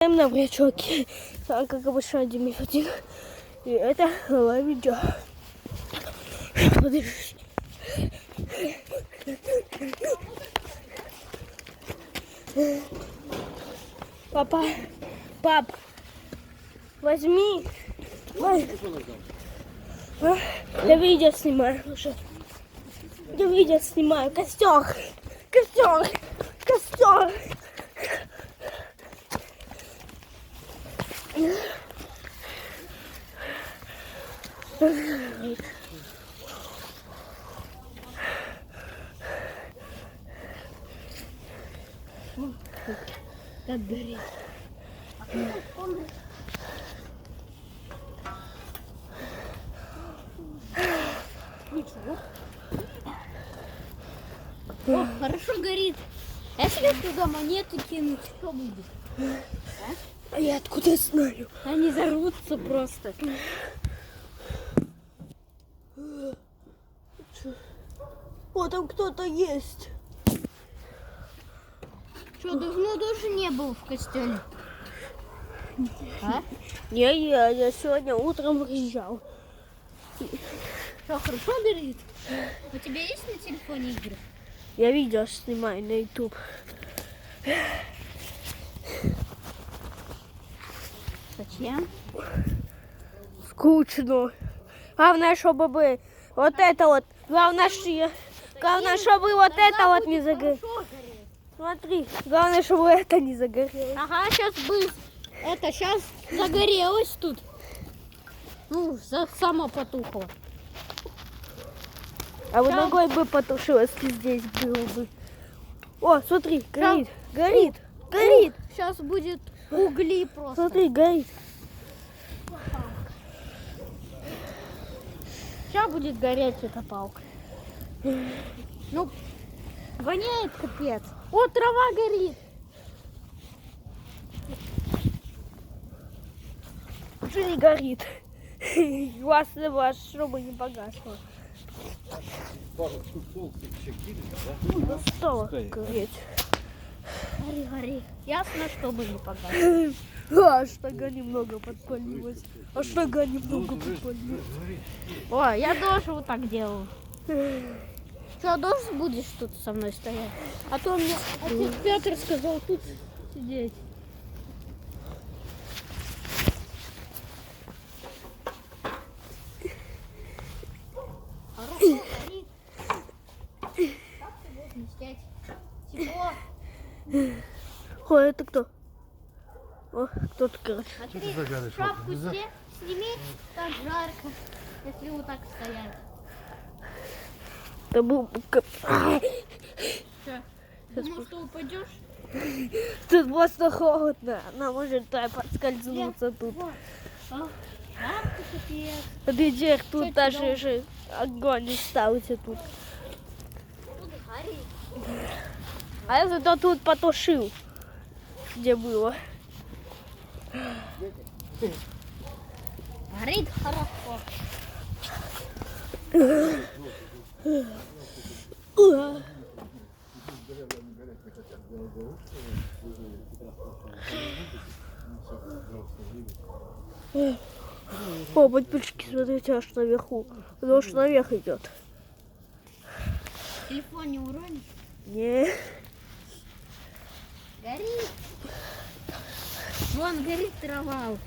На брячоке, так как обычно один. И это новое видео. Подожди. Папа, пап, возьми. Я видео снимаю уже. Я видео снимаю. Костер. Костер. Костер. Как горит. Ничего. О, хорошо горит. Если туда монету кинуть, что будет? А я откуда знаю? Они взорвутся просто. О, там кто-то есть. Что, давно тоже не был в костеле? А? Я сегодня утром приезжал. Что, хорошо горит? У тебя есть на телефоне игры? Я видео снимаю на YouTube. Зачем? Скучно. Главное, чтобы вот это вот. Главное, чтобы вот это вот не загорелось. Смотри, главное, чтобы это не загорелось. Ага, сейчас бы это сейчас загорелось тут. Ну, само потухло. А вот ногой бы потушилось, если здесь было бы. О, смотри, горит, горит, горит. Сейчас будет угли просто. Смотри, горит. Сейчас будет гореть эта палка. Ну, воняет капец. О, трава горит. Уже не горит. Главное, чтобы не погасло. Стало гореть. Гори, гори. Ясно, чтобы не погасло. Аж тага немного подпалилась. Аж тага немного подпалилась. О, я тоже вот так делал. Что, должен будешь тут со мной стоять? А то мне отец Петр сказал тут сидеть. Хорошо, горит. Как ты должен сидеть? Тепло. Ой, это кто? О, кто-то, короче. Смотри, шапку сними, так жарко, если вот так стоять. Это был... Что, думал, что упадешь? Тут просто холодно. Она может подскользнуться тут. Жарко капец. Видишь, тут Что даже тебе же огонь ставится тут. Тут горит. А я зато тут потушил, где было. Горит хорошо. О, подписчики, смотрите, аж наверху. Потому что наверх идет. Телефон не уронишь? Не. Горит. Вон горит трава.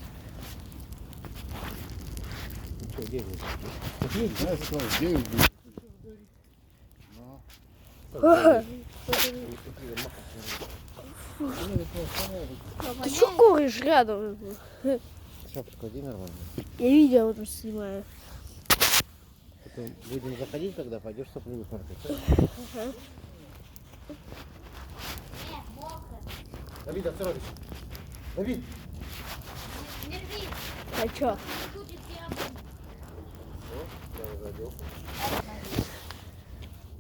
Ты что куришь рядом? Шапочку одень нормально. Я видео вот снимаю. Потом будем заходить, когда пойдешь сопли выкаркать. Ага. Мокро. Давид, осторожно. Давид! Не рви. А чё? Будет яблоко. Я уже одел.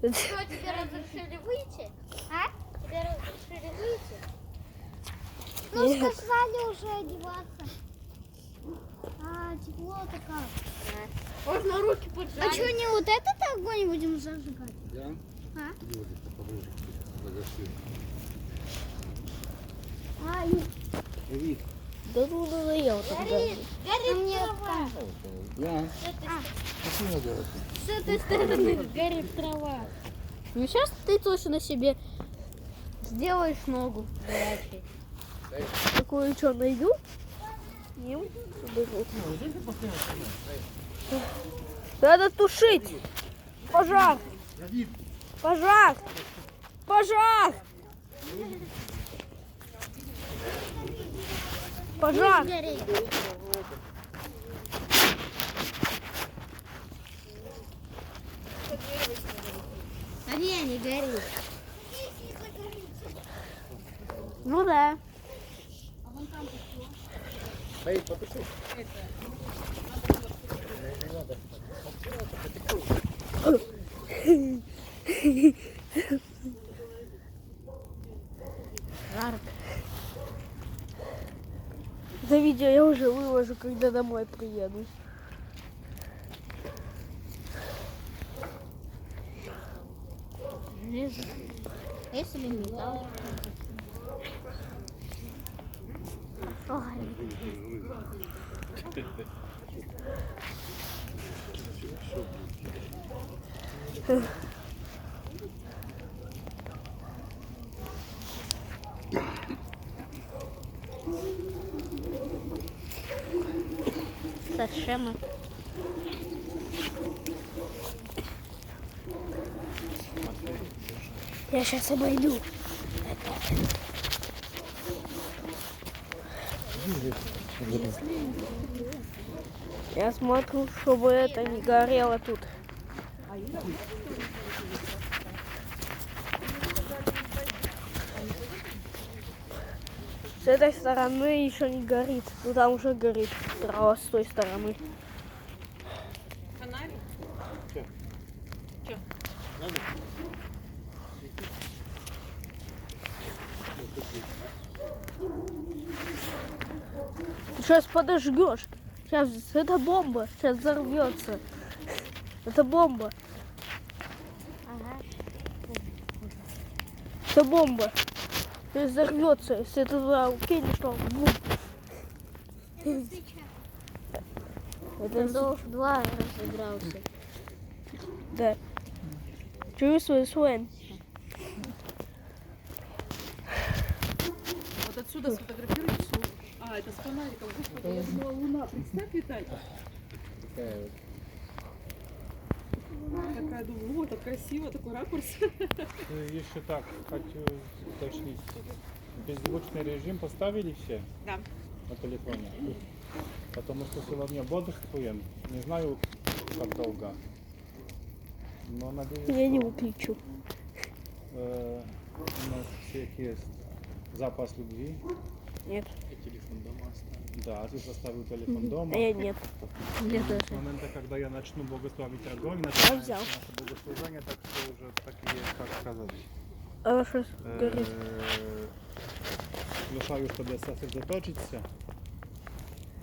Что, тебе разрешили выйти? А? Тебе разрешили выйти? Ну, Нет. сказали уже одеваться. А, тепло-то как? Можно руки поджать. А что, не вот этот огонь будем зажигать? Да? А? Иди вот поближе. Подошли. А, Привет. Да ну надоело так говорить. Горит трава. Да. Что делать? С этой стороны горит трава. Ну сейчас ты точно себе сделаешь ногу горячей. Такую что, найду? Им соберу. Надо тушить! Пожар! Пожар! Пожар! Пожар! Горит. А не горит. Ну да. Эй, потуши. Жарко. Это видео я уже выложу, когда домой приеду. Железо. Если металл. Ой. Сашема. Я сейчас обойду. Я смотрю, чтобы это не горело тут. С этой стороны еще не горит. Ну там уже горит. Трава с той стороны. Ты сейчас подожгешь. Сейчас это бомба. Сейчас взорвется. Это бомба. Ага. Это бомба. Сейчас взорвется. Если ты туда кинешь, то бум. Это Голов 2 разыгрался. да. Чувствую свен. Вот отсюда сфотографируйте. А, это с фонариком. Господи, я думала, луна. Представь, Виталь. Такая вот. Какая, думаю, вот, так красиво, такой ракурс. Еще так, хочу уточнить. Беззвучный режим поставили все Да. на телефоне? Потому что сегодня бодрствуем. Не знаю, как долго. Но надеюсь, Я не что, выключу. у нас всех есть запас любви. Нет. Да, ты оставил телефон дома. А я нет. С момента, когда я начну благословить огонь, Я начинается взял. наше богослужение, так что уже так и есть, как сказать. А что горит? Приглашаю, чтобы сосредоточиться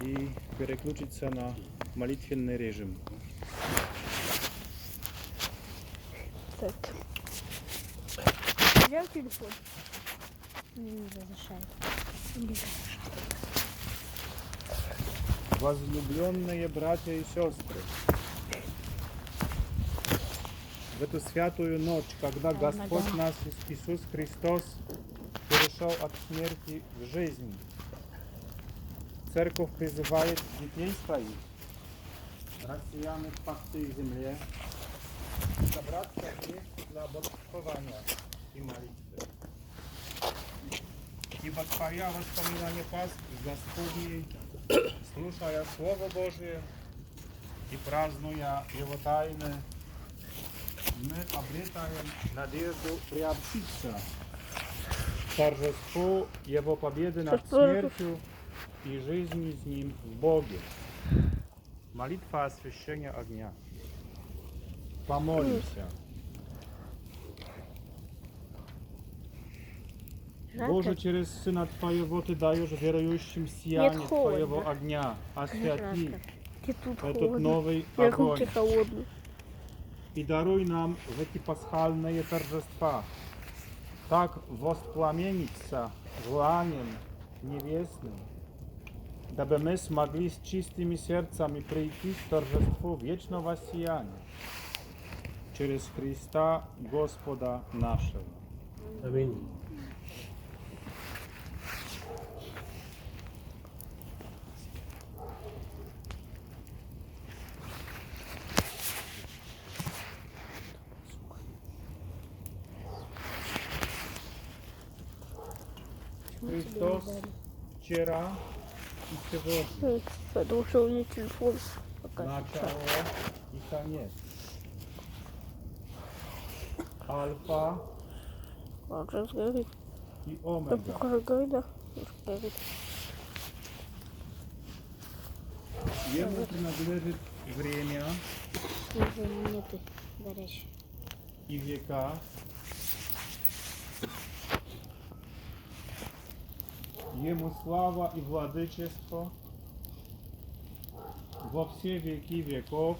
и переключиться на молитвенный режим. Так. Взял телефон. Не разрешает. Возлюбленные братья и сестры, в эту святую ночь, когда Господь наш Иисус Христос перешел от смерти в жизнь, Церковь призывает детей своих, россиян по всей земле, собраться вместе для богослужения и молитвы. Ибо твоя воспоминание Пасхи Господней, слушая Слово Божие и празднуя Его тайны, мы обретаем надежду приобщиться к торжеству Его победы над смертью и жизни с Ним в Боге. Молитва освящения огня. Помолимся. Боже, через Сына Твоего Ты даешь верующим сияние холодно. Твоего огня. Освяти Где тут этот холодно? новый Я огонь руки холодные. и даруй нам в эти пасхальные торжества так воспламениться желанием niebiesnym, дабы мы смогли с чистыми сердцами прийти к торжеству вечного сияния через Христа Господа нашего. Аминь. Христос вчера и сегодня, Потому что у меня телефон пока. начало и конец. Альфа Как же сгорит? и Да Омега. покажи, горит, да? Сгорит. Ему принадлежит время Уже нету горячей. и века. Ему слава и владычество во все веки веков.